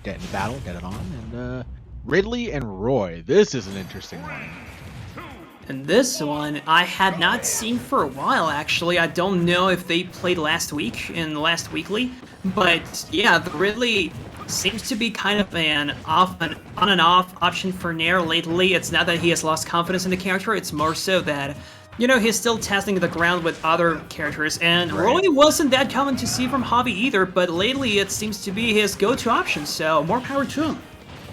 get in the battle, get it on, and Ridley and Roy. This is an interesting one. And this one I had not seen for a while, actually. I don't know if they played last week in the last weekly, but yeah, the Ridley seems to be kind of an on and off option for Nair lately. It's not that he has lost confidence in the character, it's more so that, you know, he's still testing the ground with other characters, and Roy wasn't that common to see from Javi either, but lately it seems to be his go-to option, so more power to him.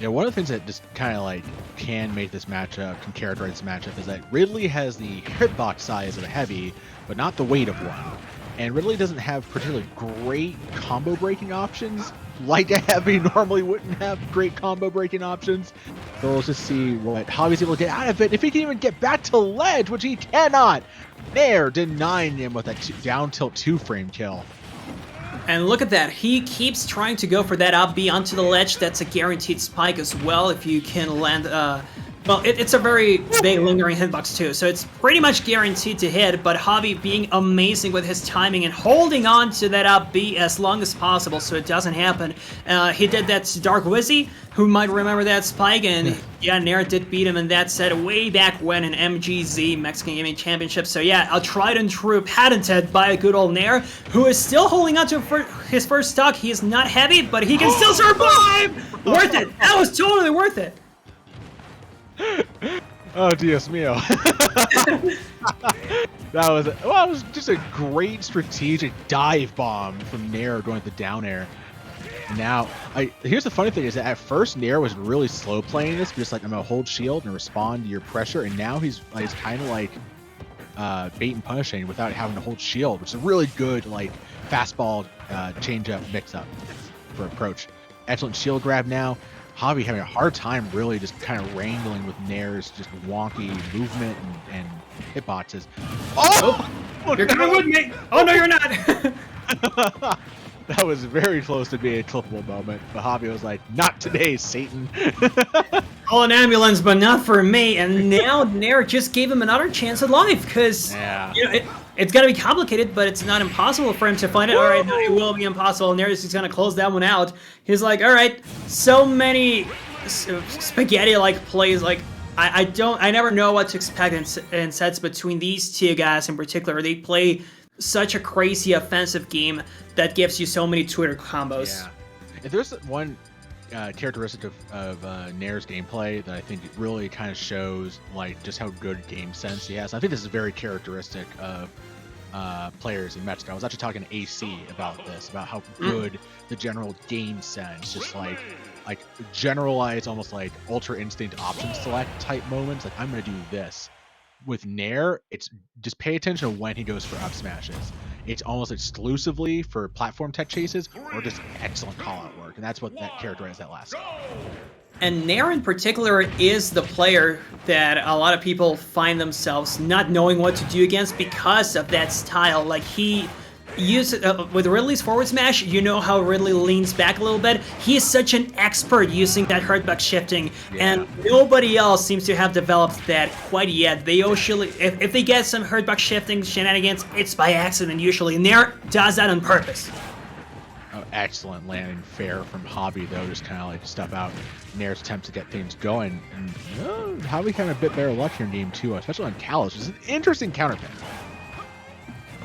Yeah, one of the things that just kind of like can make this matchup, can characterize this matchup, is that Ridley has the hitbox size of a heavy, but not the weight of one. And Ridley doesn't have particularly great combo breaking options, like a heavy normally wouldn't have great combo breaking options. So let's just see what Javi's able to get out of it. If he can even get back to ledge, which he cannot. Nair denying him with that down tilt 2-frame kill. And look at that, he keeps trying to go for that up B onto the ledge. That's a guaranteed spike as well if you can land, well, it's a very big lingering hitbox too, so it's pretty much guaranteed to hit, but Javi being amazing with his timing and holding on to that up B as long as possible so it doesn't happen. He did that to Dark Wizzy, who might remember that spike, and yeah, Nair did beat him in that set way back when in MGZ, Mexican Gaming Championship. So yeah, a tried and true patented by a good old Nair, who is still holding on to his first stock. He is not heavy, but he can still survive! Worth it! That was totally worth it! Oh, Dios mío. That was, well, it was just a great strategic dive bomb from Nair going to the down air. Now, here's the funny thing is that at first Nair was really slow playing this, just like I'm gonna hold shield and respond to your pressure, and now he's kind of like bait and punishing without having to hold shield, which is a really good like fastball change-up mix-up for approach. Excellent shield grab now. Javi having a hard time really just kind of wrangling with Nair's just wonky movement and hitboxes. Oh! You're coming with me! Oh no, you're not! That was very close to being a clippable moment, but Javi was like, not today, Satan. Call an ambulance, but not for me. And now Nair just gave him another chance at life, because you know, it's going to be complicated, but it's not impossible for him to find it. All right, no, it will be impossible. Nair is just going to close that one out. He's like, all right, so many spaghetti-like plays, like, I never know what to expect in sets between these two guys in particular. They play such a crazy offensive game that gives you so many Twitter combos. Yeah. If there's one characteristic of Nair's gameplay that I think it really kind of shows like just how good game sense he has. I think this is very characteristic of players in Mexico. I was actually talking to AC about this, about how good the general game sense, just like generalized, almost like ultra instinct option select type moments. Like I'm gonna do this. With Nair, it's just pay attention to when he goes for up smashes. It's almost exclusively for platform tech chases or just excellent call-out work, and that's what that characterizes that last. And Nair in particular is the player that a lot of people find themselves not knowing what to do against because of that style. Like he uses with Ridley's forward smash, you know how Ridley leans back a little bit. He is such an expert using that hurtbox shifting, and nobody else seems to have developed that quite yet. They usually, if they get some hurtbox shifting shenanigans, it's by accident usually. Nair does that on purpose. Oh, excellent landing fair from Javi though, just kind of like stuff out Nair's attempts to get things going. And Javi kind of a bit better luck here in game 2, especially on Kalos, which is an interesting counterpick.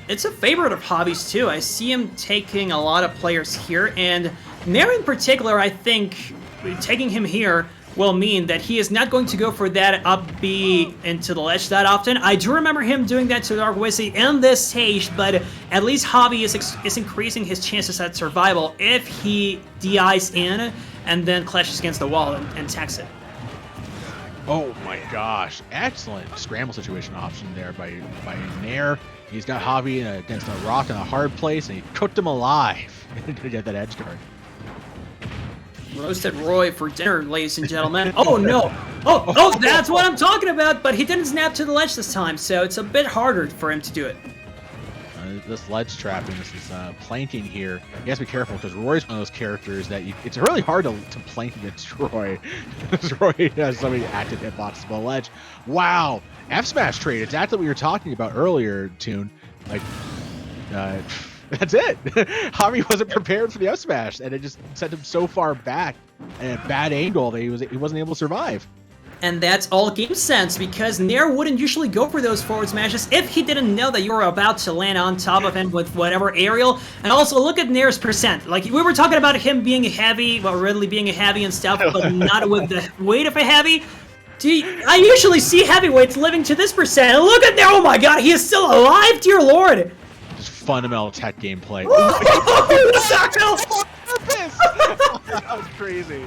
It's a favorite of Javi's too. I see him taking a lot of players here, and Nair in particular, I think taking him here will mean that he is not going to go for that up B into the ledge that often. I do remember him doing that to Dark Wizzy in this stage, but at least Javi is increasing his chances at survival if he DIs in and then clashes against the wall and attacks it. Oh my gosh, excellent scramble situation option there by Nair. He's got Javi against a rock in a hard place, and he cooked him alive to get that edge guard. Roasted Roy for dinner, ladies and gentlemen. Oh no! Oh, that's what I'm talking about, but he didn't snap to the ledge this time, so it's a bit harder for him to do it. This ledge trapping, this is planking here. You have to be careful because Roy's one of those characters that it's really hard to plank against Roy. Roy has so many active hitboxes on the ledge. Wow, F smash trade. Exactly what you were talking about earlier, Toon. Like, That's it. Javi wasn't prepared for the up smash, and it just sent him so far back and a bad angle that he wasn't able to survive. And that's all game sense, because Nair wouldn't usually go for those forward smashes if he didn't know that you were about to land on top of him with whatever aerial. And also, look at Nair's percent. Like, we were talking about him being a heavy, well, Ridley being a heavy and stuff, but not with the weight of a heavy. I usually see heavyweights living to this percent. And look at Nair, oh my god, he is still alive, dear lord! Just fundamental tech gameplay. That was crazy.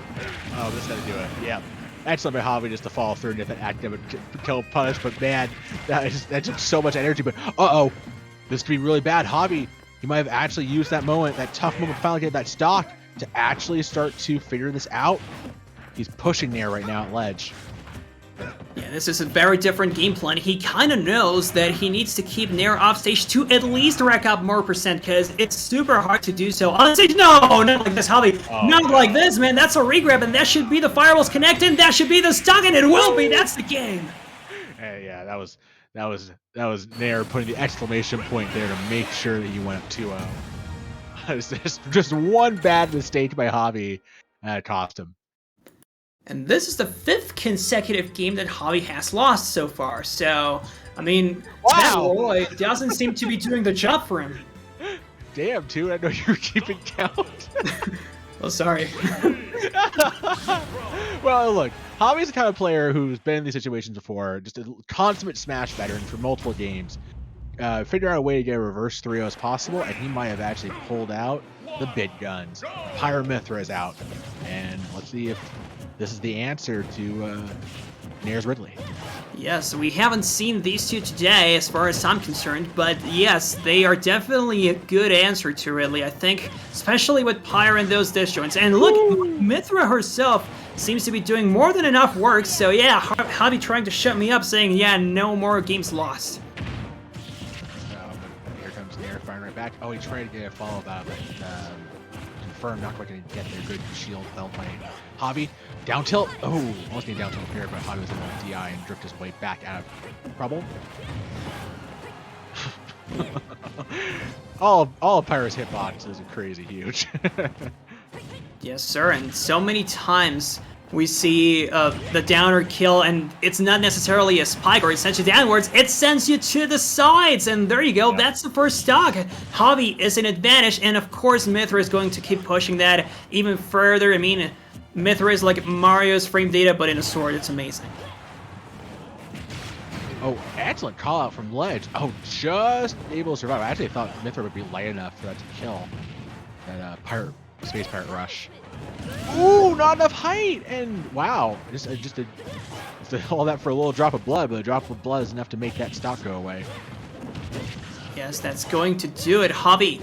Oh, this had to do it. Yeah. Excellent by Javi just to follow through and get that active kill punish, but man, that took so much energy. But this could be really bad. Javi, he might have actually used that moment, that tough moment, to finally get that stock to actually start to figure this out. He's pushing Nair right now at ledge. Yeah, this is a very different game plan. He kind of knows that he needs to keep Nair off stage to at least rack up more percent, because it's super hard to do so on stage. No, not like this, Javi. Not like this, man. That's a regrab, and that should be the fireballs connected. That should be the stock, and it will be. That's the game. Hey, yeah, that was Nair putting the exclamation point there to make sure that you went up 2-0. Just one bad mistake by Javi cost him. And this is the 5th consecutive game that Javi has lost so far. So, I mean, that Roy doesn't seem to be doing the job for him. Damn, dude, I know you were keeping count. Oh, sorry. Well, look, Javi's the kind of player who's been in these situations before, just a consummate Smash veteran for multiple games. Figure out a way to get a reverse 3-0 as possible, and he might have actually pulled out the big guns. Pyra Mythra is out, and let's see if this is the answer to Nair's Ridley. Yes, we haven't seen these two today as far as I'm concerned, but yes, they are definitely a good answer to Ridley, I think, especially with Pyra and those disjoints. And look, Mythra herself seems to be doing more than enough work, so yeah, Javi trying to shut me up saying, yeah, no more games lost. Here comes Nair firing right back. Oh, he tried to get a follow up, but confirmed not quite going to get their good shield fell playing. Javi, down tilt. Oh, almost getting down tilt here, but Javi was able to DI and drift his way back out of trouble. all of Pyra's hitboxes are crazy huge. Yes, sir, and so many times we see the downer kill, and it's not necessarily a spike or it sends you downwards, it sends you to the sides, and there you go, that's the first stock. Javi is an advantage, and of course Mythra is going to keep pushing that even further. I mean, Mythra is like Mario's frame data, but in a sword. It's amazing. Oh, excellent call out from ledge. Oh, just able to survive. I actually thought Mythra would be light enough for that to kill that Space Pirate Rush. Ooh, not enough height, and wow, just all that for a little drop of blood, but a drop of blood is enough to make that stock go away. Yes, that's going to do it. Javi,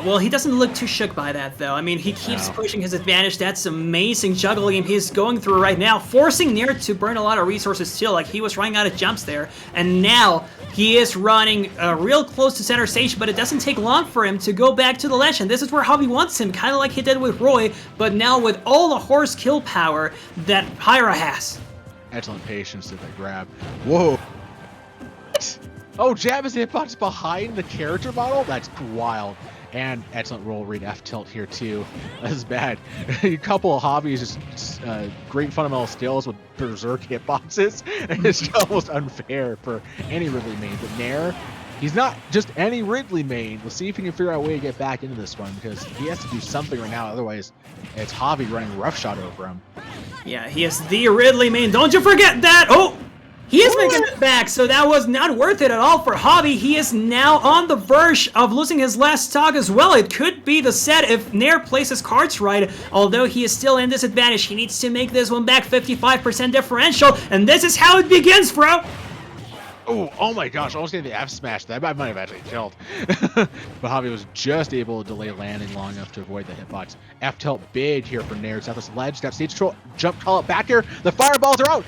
well, he doesn't look too shook by that, though. I mean, he keeps pushing his advantage. That's amazing juggling he's going through right now, forcing Nair to burn a lot of resources still, like he was running out of jumps there. And now he is running real close to center stage, but it doesn't take long for him to go back to the ledge. And this is where Javi wants him, kind of like he did with Roy, but now with all the horse kill power that Pyra has. Excellent patience to that grab. Whoa. Oh, jab is the hitbox behind the character model? That's wild. And excellent roll read F tilt here too. This is bad. A couple of hobbies, just great fundamental skills with berserk hitboxes. It's almost unfair for any Ridley main. But Nair, he's not just any Ridley main. We'll see if he can figure out a way to get back into this one, because he has to do something right now. Otherwise, it's Javi running roughshod over him. Yeah, he is the Ridley main. Don't you forget that. Oh! He is making it back, so that was not worth it at all for Javi. He is now on the verge of losing his last stock as well. It could be the set if Nair plays his cards right. Although he is still in disadvantage, he needs to make this one back, 55% differential, and this is how it begins, bro. Oh my gosh, almost getting the F smash. That might have actually killed. But Javi was just able to delay landing long enough to avoid the hitbox. F tilt big here for Nair. Southwest ledge, got stage control, jump call it back here. The fireballs are out.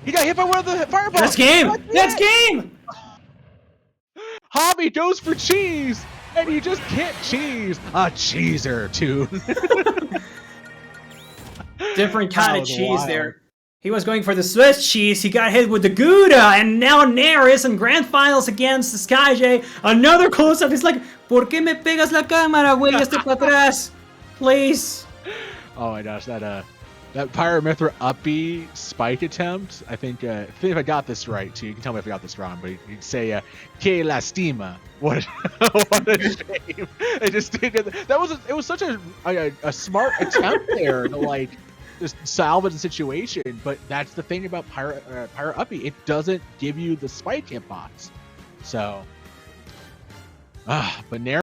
He got hit by one of the fireballs. That's game. That's game. Javi goes for cheese, and you just can't cheese a cheeser tune. Different kind of cheese there. He was going for the Swiss cheese. He got hit with the Gouda, and now Nair is in grand finals against the SkyJ. Another close-up. He's like, ¿Por qué me pegas la cámara, güey? Este para atrás. Please. Oh my gosh, that Pyra Mythra uppy spike attempt. I think if I got this right too, you can tell me if I got this wrong, but you'd say "Que lastima." What a shame! It just it was such a smart attempt there to like just salvage the situation. But that's the thing about Pyra uppy. It doesn't give you the spike hitbox. So, but Nair